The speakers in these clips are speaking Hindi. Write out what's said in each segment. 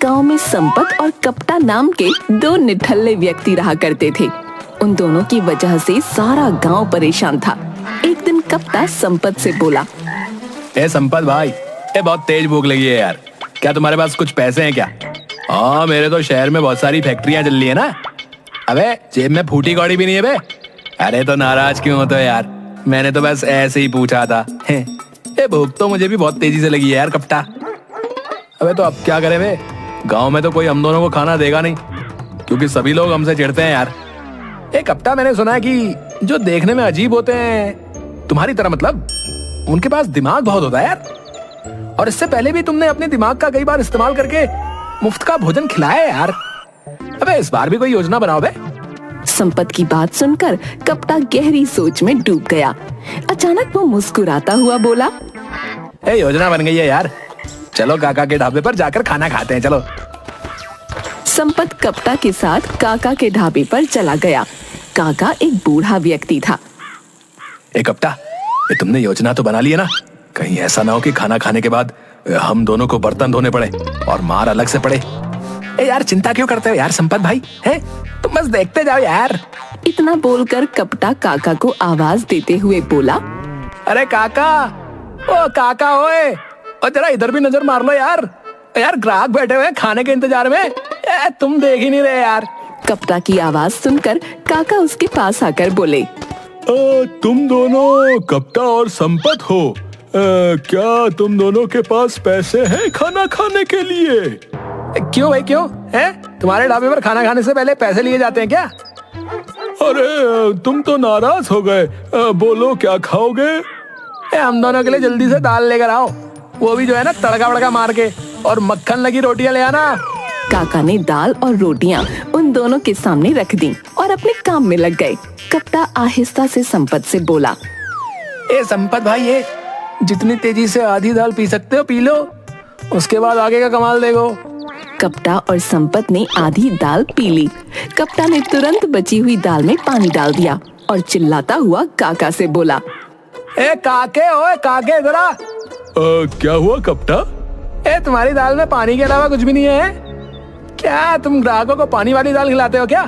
गांव में संपत और कपटा नाम के दो निठल्ले व्यक्ति रहा करते थे। उन दोनों की वजह से सारा गांव परेशान था। एक दिन कपटा संपत से बोला, ए संपत भाई, बहुत तेज भूख लगी है यार, क्या तुम्हारे पास कुछ पैसे हैं क्या? हाँ, मेरे तो शहर में बहुत सारी फैक्ट्रियां चल रही है ना। अबे जेब में फूटी कौड़ी भी नहीं है बे। अरे तो नाराज क्यों होते हो यार, मैंने तो बस ऐसे ही पूछा था। भूख तो मुझे भी बहुत तेजी से लगी है यार कपटा। अबे तो अब क्या करें बे, गांव में तो कोई हम दोनों को खाना देगा नहीं, क्योंकि सभी लोग हमसे चिढ़ते हैं यार। कपटा, मैंने सुना है कि जो देखने में अजीब होते हैं तुम्हारी तरह, मतलब उनके पास दिमाग बहुत होता है यार। और इससे पहले भी तुमने अपने दिमाग का कई बार इस्तेमाल करके मुफ्त का भोजन खिलाया है यार। अबे इस बार भी कोई योजना बनाओ बे। संपत की बात सुनकर कपटा गहरी सोच में डूब गया। अचानक वो मुस्कुराता हुआ बोला, योजना बन गई है यार, चलो काका के ढाबे पर जाकर खाना खाते हैं, चलो। संपत कपटा के साथ काका के ढाबे पर चला गया। काका एक बूढ़ा व्यक्ति था। कपटा, तुमने योजना तो बना ली है ना? कहीं ऐसा ना हो कि खाना खाने के बाद हम दोनों को बर्तन धोने पड़े और मार अलग से पड़े। यार चिंता क्यों करते हो यार संपत भाई, हैं? तुम बस देखते जाओ यार। इतना बोलकर कपटा काका को आवाज देते हुए बोला, अरे काका, ओ काका ओए, और जरा इधर भी नजर मार लो यार। यार ग्राहक बैठे हुए खाने के इंतजार में, तुम देख ही नहीं रहे यार। कपटा की आवाज सुनकर काका उसके पास आकर बोले, तुम दोनों कपटा और संपत हो? क्या तुम दोनों के पास पैसे हैं खाना खाने के लिए? क्यों भाई क्यों है? तुम्हारे ढाबे पर खाना खाने से पहले पैसे लिए जाते हैं क्या? अरे तुम तो नाराज हो गए, बोलो क्या खाओगे? हम दोनों के लिए जल्दी से दाल लेकर आओ, वो भी जो है ना तड़का वड़का मार के, और मक्खन लगी रोटियां ले आना। काका ने दाल और रोटियां उन दोनों के सामने रख दी और अपने काम में लग गए। कपटा आहिस्ता से संपत से बोला, संपत भाई, ये जितनी तेजी से आधी दाल पी सकते हो पी लो, उसके बाद आगे का कमाल देखो। कपटा और संपत ने आधी दाल पी ली। कपटा ने तुरंत बची हुई दाल में पानी डाल दिया और चिल्लाता हुआ काका से बोला, काके ओए काके जरा। क्या हुआ कपटा? तुम्हारी दाल में पानी के अलावा कुछ भी नहीं है क्या? तुम ग्राहकों को पानी वाली दाल खिलाते हो क्या?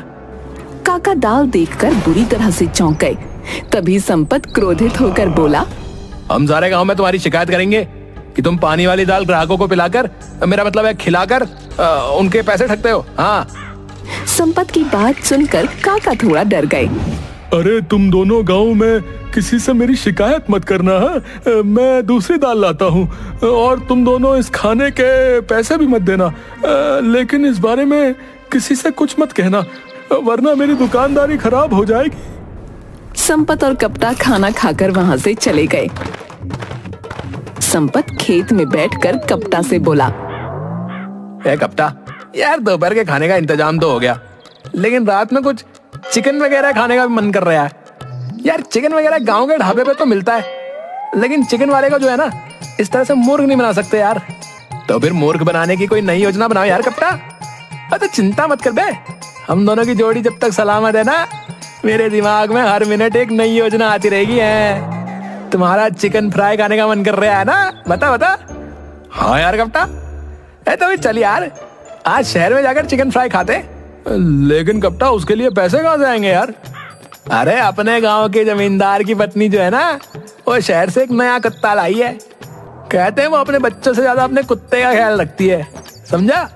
काका दाल देखकर बुरी तरह से चौंक गए। तभी संपत क्रोधित होकर बोला, हम सारे गांव में तुम्हारी शिकायत करेंगे कि तुम पानी वाली दाल ग्राहकों को पिलाकर, मेरा मतलब है खिलाकर, उनके पैसे ठगते हो। हाँ। संपत की बात सुनकर काका थोड़ा डर गए। अरे तुम दोनों गांव में किसी से मेरी शिकायत मत करना है, मैं दूसरी दाल लाता हूँ, और तुम दोनों इस खाने के पैसे भी मत देना, लेकिन इस बारे में किसी से कुछ मत कहना, वरना मेरी दुकानदारी खराब हो जाएगी। संपत और कपटा खाना खाकर वहां से चले गए। संपत खेत में बैठकर कपटा से बोला, कपटा यार, दोपहर के खाने का इंतजाम तो हो गया, लेकिन रात में कुछ चिकन वगैरह खाने का भी मन कर रहा है यार। चिकन वगैरह गांव के ढाबे पे तो मिलता है, लेकिन चिकन वाले को जो है ना, इस तरह से मूर्ख नहीं बना सकते यार। तो फिर मूर्ख बनाने की कोई नई योजना बनाओ यार कपटा। तो चिंता मत कर बे, हम दोनों की जोड़ी जब तक सलामत है ना, मेरे दिमाग में हर मिनट एक नई योजना आती रहेगी। है तुम्हारा चिकन फ्राई खाने का मन कर रहा है ना? बता बता। हाँ यार कपटा, तो चल यार, आज शहर में जाकर चिकन फ्राई खाते। लेकिन कपटा, उसके लिए पैसे कहाँ से आएंगे यार? अरे अपने गांव के जमींदार की पत्नी जो है ना, वो शहर से एक नया कुत्ता लाई है। कहते हैं वो अपने बच्चों से ज्यादा अपने कुत्ते का ख्याल रखती है, समझा?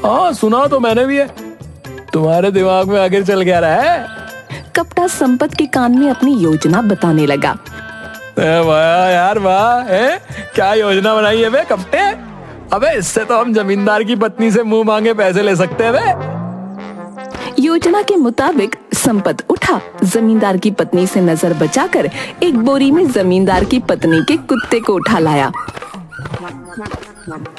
हाँ सुना तो मैंने भी है। तुम्हारे दिमाग में आखिर चल क्या रहा है? कपटा संपत के कान में अपनी योजना बताने लगा। वाह यार वाह, क्या योजना बनाई है बे कपटे? अबे इससे तो हम जमींदार की पत्नी से मुंह मांगे पैसे ले सकते हैं बे। योजना के मुताबिक संपत उठा, जमींदार की पत्नी से नजर बचाकर एक बोरी में जमींदार की पत्नी के कुत्ते को उठा लाया।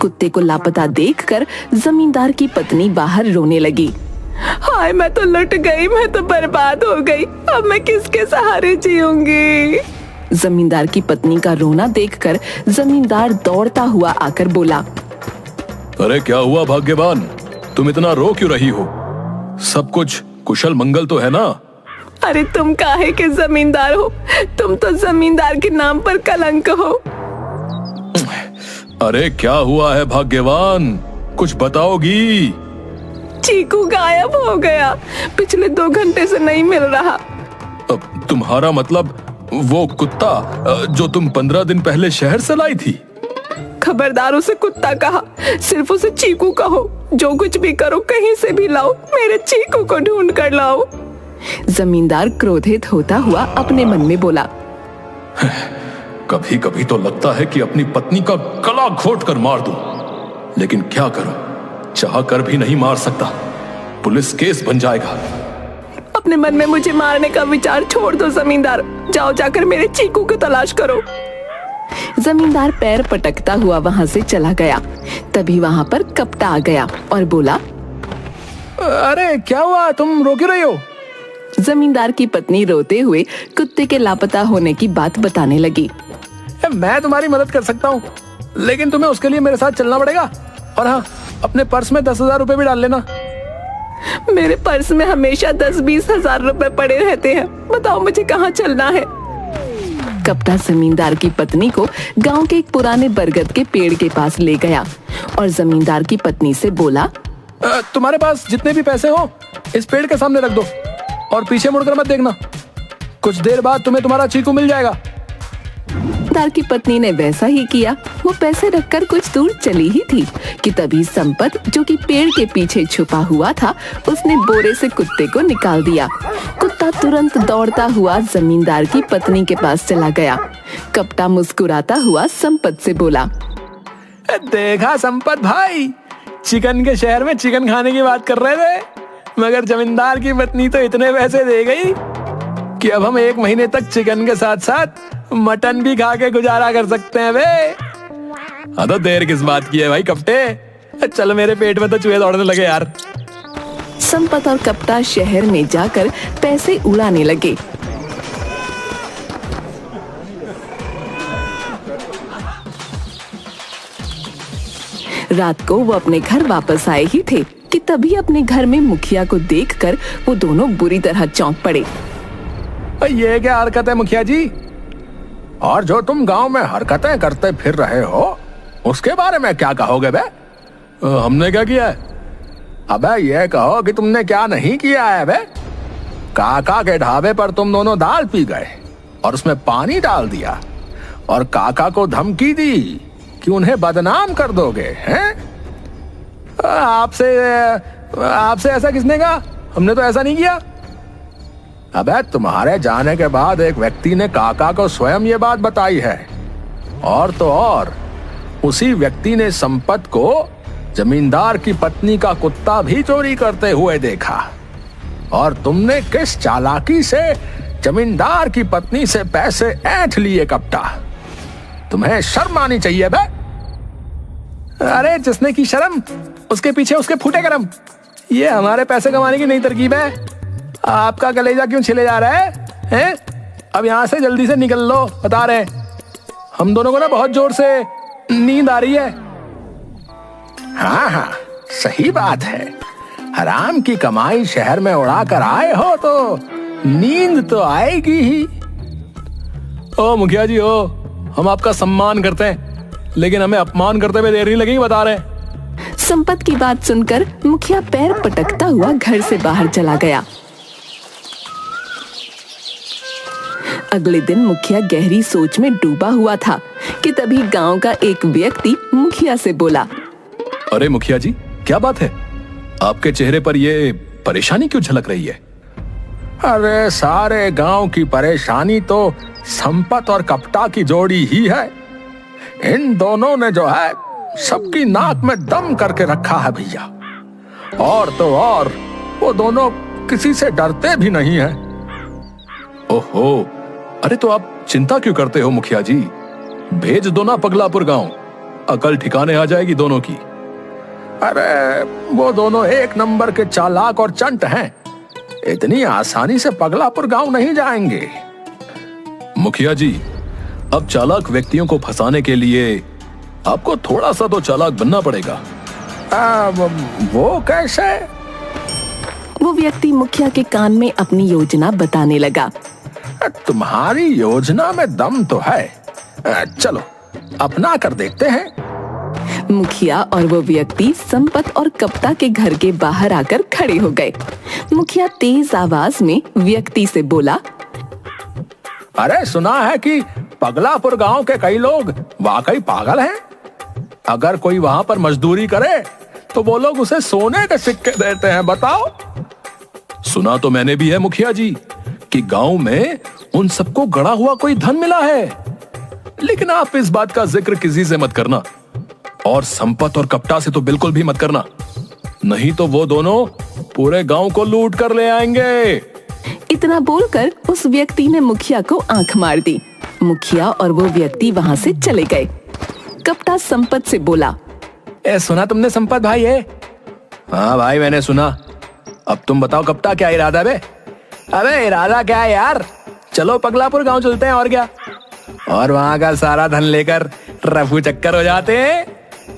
कुत्ते को लापता देखकर जमींदार की पत्नी बाहर रोने लगी। हाय, मैं तो लुट गई, मैं तो बर्बाद हो गई, अब मैं किसके सहारे जीऊंगी? जमींदार की पत्नी का रोना देखकर जमींदार दौड़ता हुआ आकर बोला, अरे क्या हुआ भाग्यवान, तुम इतना रो क्यों रही हो? सब कुछ कुशल मंगल तो है ना? अरे तुम काहे के जमींदार हो? तुम तो जमींदार के नाम पर कलंक हो। अरे क्या हुआ है भाग्यवान, कुछ बताओगी? चीकू गायब हो गया, पिछले 2 घंटे से नहीं मिल रहा। तुम्हारा मतलब वो कुत्ता जो तुम 15 दिन पहले शहर से लाई थी? खबरदार उसे कुत्ता कहा, सिर्फ उसे चीकू कहो। जो कुछ भी करो कहीं से भी लाओ, मेरे चीकू को ढूंढ कर लाओ। जमींदार क्रोधित होता हुआ अपने मन में बोला, कभी कभी तो लगता है कि अपनी पत्नी का गला घोट कर मार दूं, लेकिन क्या करूं, चाह कर भी नहीं मार सकता, पुलिस केस बन जाएगा। अपने मन में मुझे मारने का विचार छोड़ दो जमींदार, जाओ जाकर मेरे चीकू की तलाश करो। जमींदार पैर पटकता हुआ वहां से चला गया। तभी वहां पर कपटा आ गया और बोला, अरे क्या हुआ, तुम रो क्यों रही हो? जमींदार की पत्नी रोते हुए कुत्ते के लापता होने की बात बताने लगी। मैं तुम्हारी मदद कर सकता हूँ, लेकिन तुम्हें उसके लिए मेरे साथ चलना पड़ेगा। और हाँ, अपने पर्स में 10,000 रुपए भी डाल लेना। मेरे पर्स में हमेशा 10-20 हजार रुपए पड़े रहते हैं, बताओ मुझे कहाँ चलना है। कपटा जमींदार की पत्नी को गांव के एक पुराने बरगद के पेड़ के पास ले गया और जमींदार की पत्नी से बोला, तुम्हारे पास जितने भी पैसे हो इस पेड़ के सामने रख दो और पीछे मुड़कर मत देखना। कुछ देर बाद तुम्हें तुम्हारा चीकू मिल जाएगा। जमींदार की पत्नी ने वैसा ही किया। वो पैसे रखकर कुछ दूर चली ही थी कि तभी संपत, जो कि पेड़ के पीछे छुपा हुआ था, उसने बोरे से कुत्ते को निकाल दिया। कुत्ता तुरंत दौड़ता हुआ जमींदार की पत्नी के पास चला गया। कपटा मुस्कुराता हुआ संपत से बोला, देखा संपत भाई, चिकन के शहर में चिकन खाने की बात कर रहे थे, मगर जमींदार की पत्नी तो इतने पैसे दे गई कि अब हम 1 महीने तक चिकन के साथ साथ मटन भी खा के गुजारा कर सकते हैं बे। हाँ तो देर किस बात की है भाई कपटे, चल मेरे पेट में तो चूहे दौड़ने लगे यार। संपत और कपटा शहर में जाकर पैसे उड़ाने लगे। रात को वो अपने घर वापस आए ही थे कि तभी अपने घर में मुखिया को देखकर वो दोनों बुरी तरह चौंक पड़े। ये क्या हरकत है मुखिया जी? और जो तुम गांव में हरकतें करते फिर रहे हो उसके बारे में क्या कहोगे बे? हमने क्या किया है? अबे ये कहो कि तुमने क्या नहीं किया है बे? काका के ढाबे पर तुम दोनों दाल पी गए और उसमें पानी डाल दिया और काका को धमकी दी कि उन्हें बदनाम कर दोगे हैं? आपसे ऐसा किसने कहा? हमने तो ऐसा नहीं किया। अबे तुम्हारे जाने के बाद एक व्यक्ति ने काका को स्वयं ये बात बताई है, और तो और उसी व्यक्ति ने संपत को जमींदार की पत्नी का कुत्ता भी चोरी करते हुए देखा। और तुमने किस चालाकी से जमींदार की पत्नी से पैसे ऐंठ लिए कपटा? तुम्हें शर्म आनी चाहिए बे। अरे जिसने की शर्म उसके पीछे उसके फूटे करम। ये हमारे पैसे कमाने की नई तरकीब है। आपका कलेजा क्यों छिले जा रहा है, हैं? अब यहाँ से जल्दी से निकल लो, बता रहे हैं। हम दोनों को ना बहुत जोर से नींद आ रही है। हाँ, सही बात है। हराम की कमाई शहर में उड़ा कर आए हो तो नींद तो आएगी ही। ओ मुखिया जी, ओ हम आपका सम्मान करते हैं, लेकिन हमें अपमान करते हुए देर नहीं लगेगी, बता रहे हैं। संपत की बात सुनकर मुखिया पैर पटकता हुआ घर से बाहर चला गया। अगले दिन मुखिया गहरी सोच में डूबा हुआ था कि तभी गांव का एक व्यक्ति मुखिया से बोला, अरे मुखिया जी, क्या बात है? आपके चेहरे पर ये परेशानी क्यों झलक रही है? अरे सारे गांव की परेशानी तो संपत और कपटा की जोड़ी ही है। इन दोनों ने जो है सबकी नाक में दम करके रखा है भैया। और तो और वो दोनों किसी से डरते भी नहीं हैं। ओहो, अरे तो आप चिंता क्यों करते हो मुखिया जी? भेज दो ना पगलापुर गांव, अकल ठिकाने आ जाएगी दोनों की। अरे वो दोनों 1 नंबर के चालाक और चंट हैं, इतनी आसानी से पगलापुर गांव नहीं जाएंगे। मुखिया जी, अब चालाक व्यक्तियों को फंसाने के लिए आपको थोड़ा सा तो चालाक बनना पड़ेगा। वो कैसे? वो व्यक्ति मुखिया के कान में अपनी योजना बताने लगा। तुम्हारी योजना में दम तो है, चलो अपना कर देखते हैं। मुखिया और वो व्यक्ति संपत और कप्ता के घर के बाहर आकर खड़े हो गए। मुखिया तेज आवाज में व्यक्ति से बोला, अरे सुना है कि पगलापुर गांव के कई लोग वाकई पागल हैं। अगर कोई वहां पर मजदूरी करे तो वो लोग उसे सोने के सिक्के देते हैं, बताओ। सुना तो मैंने भी है मुखिया जी कि गांव में उन सबको गड़ा हुआ कोई धन मिला है, लेकिन आप इस बात का जिक्र किसी से मत करना और संपत और कप्ता से तो बिल्कुल भी मत करना, नहीं तो वो दोनों पूरे गांव को लूट कर ले आएंगे। इतना बोलकर उस व्यक्ति ने मुखिया को आंख मार दी। मुखिया और वो व्यक्ति वहां से चले गए। कप्ता संपत से बोला, सुना तुमने संपत भाई है? हाँ भाई मैंने सुना। अब तुम बताओ कप्ता, क्या इरादा बे? अबे इरादा क्या है यार, चलो पगलापुर गांव चलते हैं और क्या, और वहां का सारा धन लेकर रफू चक्कर हो जाते हैं।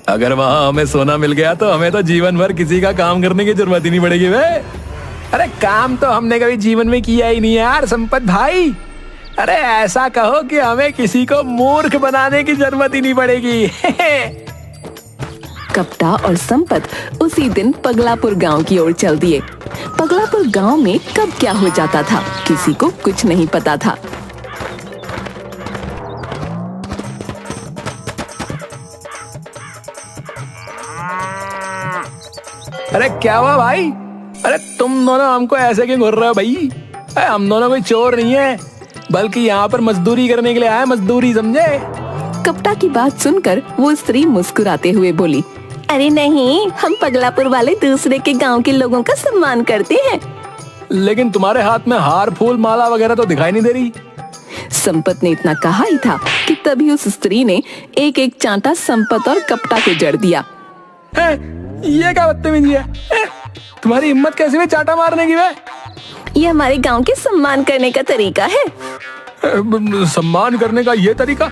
अगर वहां हमें सोना मिल गया तो हमें तो जीवन भर किसी का काम करने की जरूरत ही नहीं पड़ेगी बे। अरे काम तो हमने कभी जीवन में किया ही नहीं है यार संपत भाई। अरे ऐसा कहो कि हमें किसी को मूर्ख बनाने की जरूरत ही नहीं पड़ेगी। कप्ता और संपत उसी दिन पगलापुर गांव की ओर चल दिए। पगलापुर गांव में कब क्या हो जाता था किसी को कुछ नहीं पता था। अरे क्या हुआ भाई? अरे तुम दोनों हमको ऐसे क्यों घूर रहे हो भाई? हम दोनों कोई चोर नहीं है, बल्कि यहाँ पर मजदूरी करने के लिए आए, मजदूरी, समझे? कप्ता की बात सुनकर वो स्त्री मुस्कुराते हुए बोली, अरे नहीं, हम पगलापुर वाले दूसरे के गांव के लोगों का सम्मान करते हैं। लेकिन तुम्हारे हाथ में हार, फूल, माला वगैरह तो दिखाई नहीं दे रही। संपत ने इतना कहा ही था कि तभी उस स्त्री ने एक एक चांटा संपत और कप्ता को जड़ दिया। ये क्या बदतमीजी है? तुम्हारी हिम्मत कैसे हुई चांटा मारने की? ये हमारे गांव के सम्मान करने का तरीका है। सम्मान करने का ये तरीका?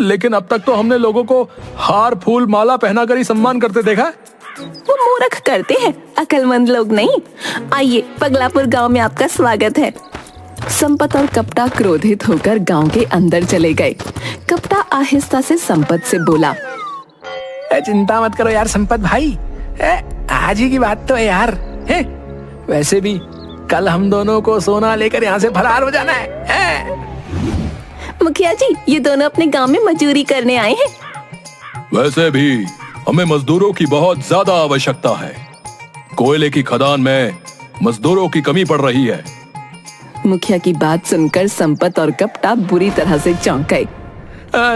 लेकिन अब तक तो हमने लोगों को हार, फूल, माला पहना कर ही सम्मान करते देखा। वो मूर्ख करते हैं, अकलमंद लोग नहीं। आइए, पगलापुर गांव में आपका स्वागत है। संपत और कप्ता क्रोधित होकर गांव के अंदर चले गए। कप्ता आहिस्ता से संपत से बोला, चिंता मत करो यार संपत भाई, आज ही की बात तो है यार। वैसे भी कल हम दोनों को सोना लेकर यहाँ से फरार हो जाना है। मुखिया जी, ये दोनों अपने गांव में मजदूरी करने आए हैं। वैसे भी हमें मजदूरों की बहुत ज्यादा आवश्यकता है। कोयले की खदान में मजदूरों की कमी पड़ रही है। मुखिया की बात सुनकर संपत और कप्ता बुरी तरह से चौंक गए।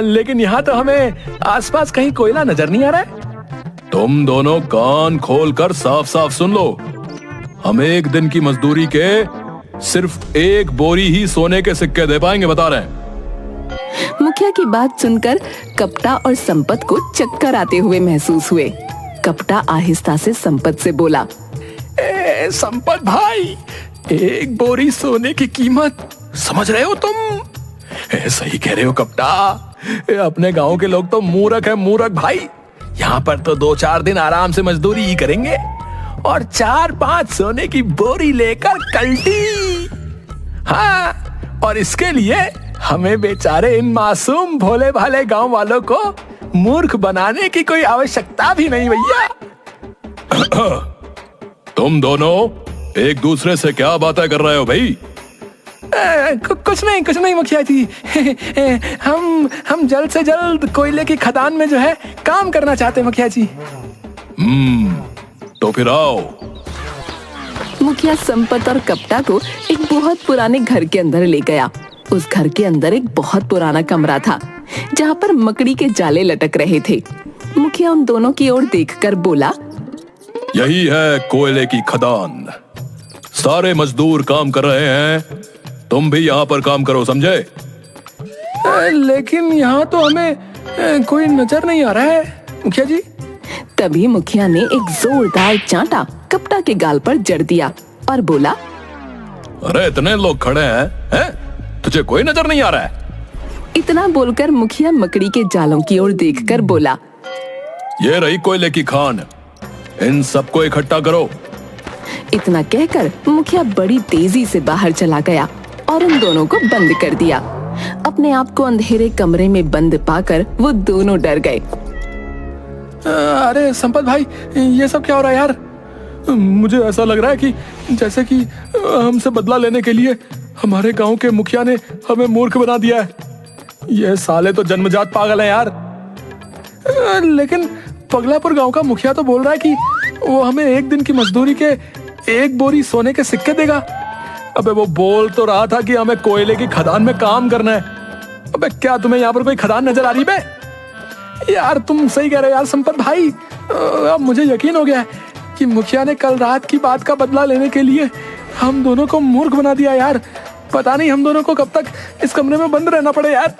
लेकिन यहाँ तो हमें आसपास कहीं कोयला नजर नहीं आ रहा है। तुम दोनों कान खोलकर साफ साफ सुन लो। हम एक दिन की मजदूरी के सिर्फ एक बोरी ही सोने के सिक्के दे पाएंगे, बता रहे हैं। मुखिया की बात सुनकर कप्ता और संपत को चक्कर आते हुए महसूस हुए। कप्ता आहिस्ता से संपत से बोला, संपत भाई, एक बोरी सोने की कीमत समझ रहे हो तुम? सही कह रहे हो कप्ता, अपने गांव के लोग तो मूर्ख है, मूर्ख भाई। यहाँ पर तो 2-4 दिन आराम से मजदूरी ही करेंगे और 4-5 सोने की बोरी लेकर कल्टी। हाँ, और इसके लिए हमें बेचारे इन मासूम भोले भाले गांव वालों को मूर्ख बनाने की कोई आवश्यकता भी नहीं भैया। तुम दोनों एक दूसरे से क्या बातें कर रहे हो भाई? कुछ नहीं मुखिया जी। हम जल्द से जल्द कोयले की खदान में जो है काम करना चाहते हैं मुखिया जी। तो फिर आओ। मुखिया संपत और कप्ता को एक बहुत पुराने घर के अंदर ले गया। उस घर के अंदर एक बहुत पुराना कमरा था जहाँ पर मकड़ी के जाले लटक रहे थे। मुखिया उन दोनों की ओर देखकर बोला, यही है कोयले की खदान। सारे मजदूर काम कर रहे हैं, तुम भी यहाँ पर काम करो, समझे? लेकिन यहाँ तो हमें कोई नजर नहीं आ रहा है मुखिया जी। तभी मुखिया ने एक जोरदार चांटा कप्ता के गाल पर जड़ दिया और बोला, अरे इतने लोग खड़े हैं, तुझे कोई नजर नहीं आ रहा है? इतना बोलकर मुखिया मकड़ी के जालों की ओर देखकर बोला, ये रही कोयले की खान, इन सबको इकट्ठा करो। इतना कहकर मुखिया बड़ी तेजी से बाहर चला गया और उन दोनों को बंद कर दिया। अपने आप को अंधेरे कमरे में बंद पाकर वो दोनों डर गए। अरे संपत भाई, ये सब क्या हो रहा है यार? मुझे ऐसा लग रहा है कि जैसे कि हमसे बदला लेने के लिए हमारे गांव के मुखिया ने हमें मूर्ख बना दिया है। ये साले तो जन्मजात पागल है यार। लेकिन पगलापुर गांव का मुखिया तो बोल रहा है कि वो हमें 1 दिन की मजदूरी के 1 बोरी सोने के सिक्के देगा। अबे वो बोल तो रहा था कि हमें कोयले की खदान में काम करना है। अबे क्या तुम्हें यहाँ पर कोई खदान नजर आ रही बे? यार तुम सही कह रहे हो यार संपत भाई। अब मुझे यकीन हो गया है कि मुखिया ने कल रात की बात का बदला लेने के लिए हम दोनों को मूर्ख बना दिया यार। पता नहीं हम दोनों को कब तक इस कमरे में बंद रहना पड़े यार।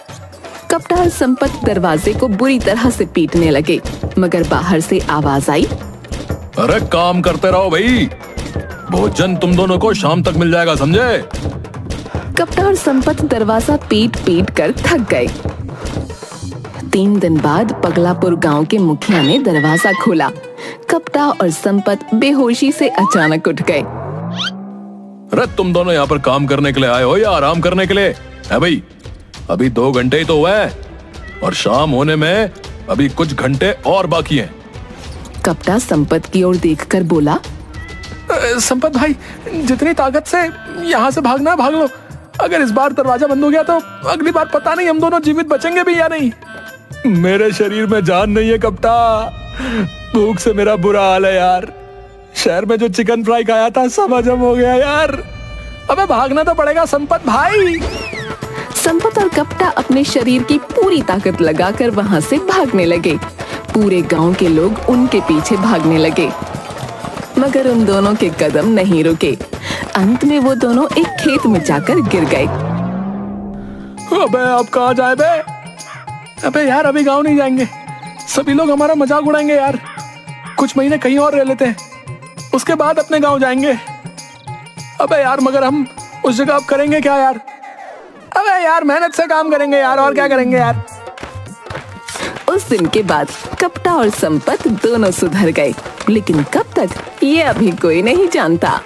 कप्ता और संपत दरवाजे को बुरी तरह से पीटने लगे, मगर बाहर से आवाज आई, अरे काम करते रहो भाई, भोजन तुम दोनों को शाम तक मिल जाएगा, समझे? कप्ता और संपत दरवाजा पीट पीट कर थक गए। 3 दिन बाद पगलापुर गांव के मुखिया ने दरवाजा खोला। कप्ता और संपत बेहोशी से अचानक उठ गए। अरे तुम दोनों यहाँ पर काम करने के लिए आए हो या आराम करने के लिए? है भाई, अभी 2 घंटे ही तो हुआ है और शाम होने में अभी कुछ घंटे और बाकी हैं। कप्ता संपत की ओर देखकर बोला, संपत भाई, जितनी ताकत से यहाँ से भागना भाग लो। अगर इस बार दरवाजा बंद हो गया तो अगली बार पता नहीं हम दोनों जीवित बचेंगे भी या नहीं। मेरे शरीर में जान नहीं है कप्ता, भूख से मेरा बुरा हाल है यार। शहर में जो चिकन फ्राई खाया था सब हजम हो गया यार। अबे भागना तो पड़ेगा संपत भाई। संपत और कप्ता अपने शरीर की पूरी ताकत लगाकर वहां से भागने लगे। पूरे गांव के लोग उनके पीछे भागने लगे, मगर उन दोनों के कदम नहीं रुके। अंत में वो दोनों एक खेत में जाकर गिर गए। अबे अब कहाँ जाए बे? अबे यार अभी गांव नहीं जाएंगे, सभी लोग हमारा मजाक उड़ाएंगे यार। कुछ महीने कहीं और रह लेते हैं, उसके बाद अपने गांव जाएंगे। अबे यार मगर हम उस जगह अब करेंगे क्या यार? अबे यार मेहनत से काम करेंगे यार, और क्या करेंगे यार। उस दिन के बाद कप्ता और संपत दोनों सुधर गए, लेकिन कब तक ये अभी कोई नहीं जानता।